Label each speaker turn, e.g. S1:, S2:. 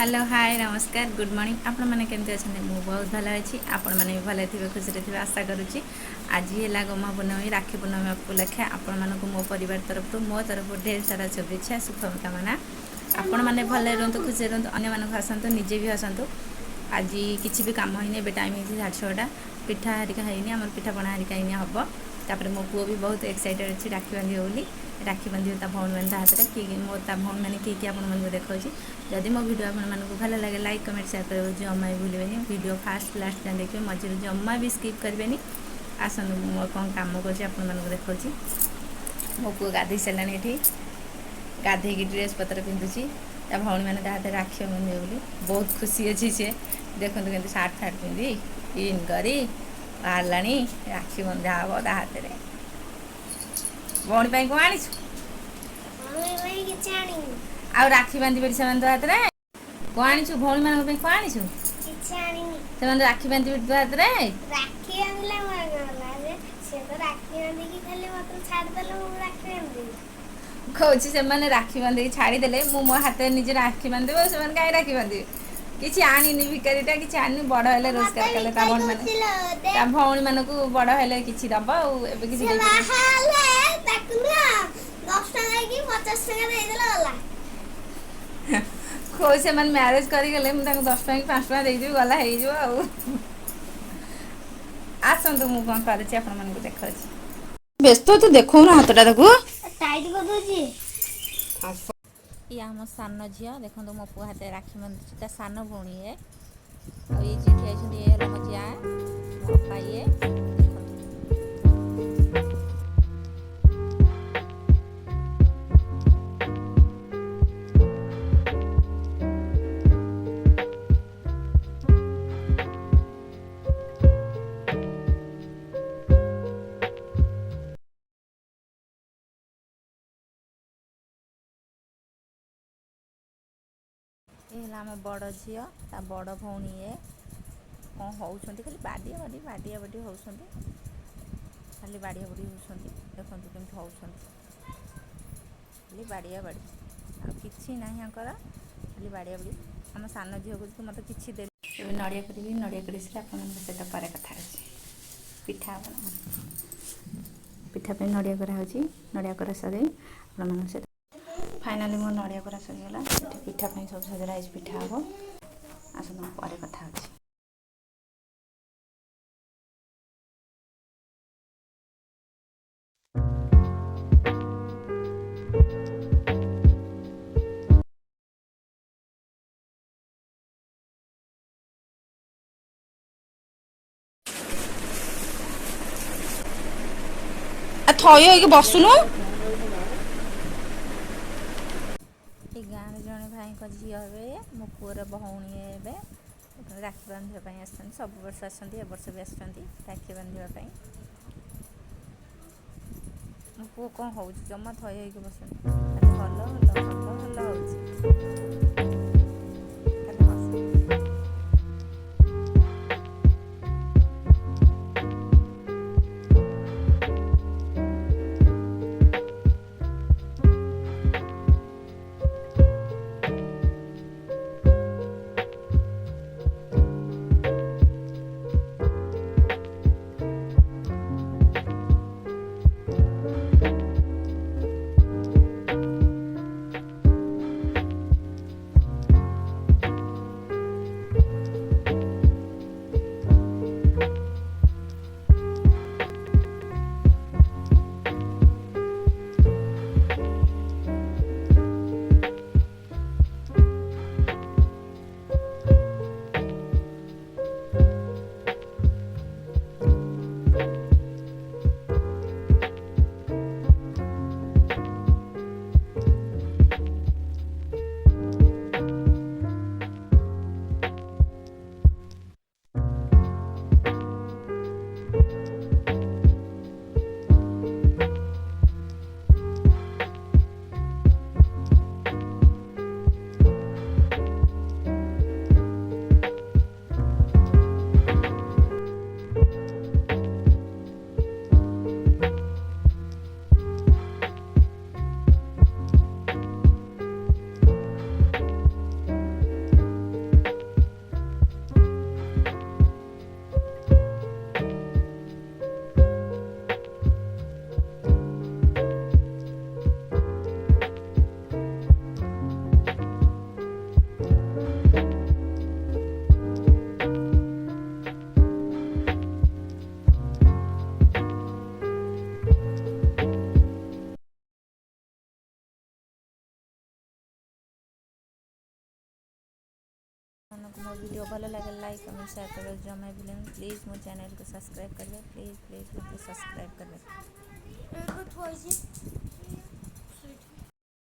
S1: Hello hi नमस्कार good morning आपण मैंने केमती अच्छा मुझे बहुत भल अच्छी आपण मैंने भी भले थे खुशी थे आशा करुच्ची आज है गमा पूर्णमी राखी पूर्णमी उपलक्षे आपण मानक मो परिवार तरफ मो तरफ ढेर सारा शुभेच्छा शुभकामना आपण मैंने भले रुहतु खुशी रुहतु अन्य मानक हसतु निजे भी हसतु आज किसी भी काम होनी ए टाइम है 6:30 पिठा हरिका है आम पिठापणा हरिका ही हम तापर मो पुओ भी बहुत एक्साइटेड अच्छी राखी बांधियो बोली राखी बांधियो ता भौणी मैंने हाथ में कि मो ता भौणी मैंने किए आपको देखा जदि मो भिडियो आपको भल लगे लाइक कमेंट शेयर कर जमा भी भूलें भिडियो फास्ट लास्ट जाए देखिए मझे जमा भी स्किप करेंगे आसतु मो कौन कम कर देखा मो पुओ गाधे सारे ये गाधे ड्रेस पत्र पिंधुची ता भौणी मैंने हाथ राखी बांधे बोली बहुत खुशी अच्छी सी देखते के सार्ट फार्ट पिंधि इन करी बाहर राखी बंधा हम ता हाथ में भौणी कौन आनी आ राखी बांधि पड़ी से हाथ में कौन आनी भौणी मान कौन आनी से राखी बांधि पड़ी तो हाथ में कौच से राखी बांधिक छाड़देले मो हाथ में निजे राखी बांधे से कहीं राखी बांधे किसी आनी भिकारीटा कि आनी बड़ है रोजगार कले भौणी मान को बड़ है कि दब कौ से मैरेज करगले मुझे 10 टଙ୍କା कि 5 ଟଙ୍କା ଦେଇଦେବି गला हो आसतु मु कौन कर देखा व्यस्त तू देखो ना हाथटा देखो ये आम सान झी देखो मो पु हाथ राखी बांधुची सान भौणी है ये ठिया ये मो जा बापा ये ये आम बड़ झी ता बड़ भौणी है कौन होती खाली बाडिया बाडी बाडिया बाडी होती खाली बाडिया बाडी होती देखो केमती होती खाली बाडिया बाडी कि ना खाली बाडिया बाडी आम सान झील को मत कि दे नड़िया करी नड़िया कर सहित पर कथा पिठा पिठापी नड़िया कराई नड़िया कर सर सहित फाइनाली मो नड़िया कोरा सरीगला पिठापी सब सजरा पिठा हम आस पर कथा अच्छी थय बसुनु गाँव जड़े भाई झी हे मो पुअर भौणी हे राखी बांधापी आस सब वर्ष आर्ष भी आस राखी बांधापी मो पु कौन हो जमा थय बस भल भल भल हो आपको मो वीडियो भल लगे लाइक कमेंट शेयर कर जमा भी प्लीज़ मो चैनल को सब्सक्राइब करेंगे प्लीज़ प्लीज़ मतलब सब्सक्राइब करें।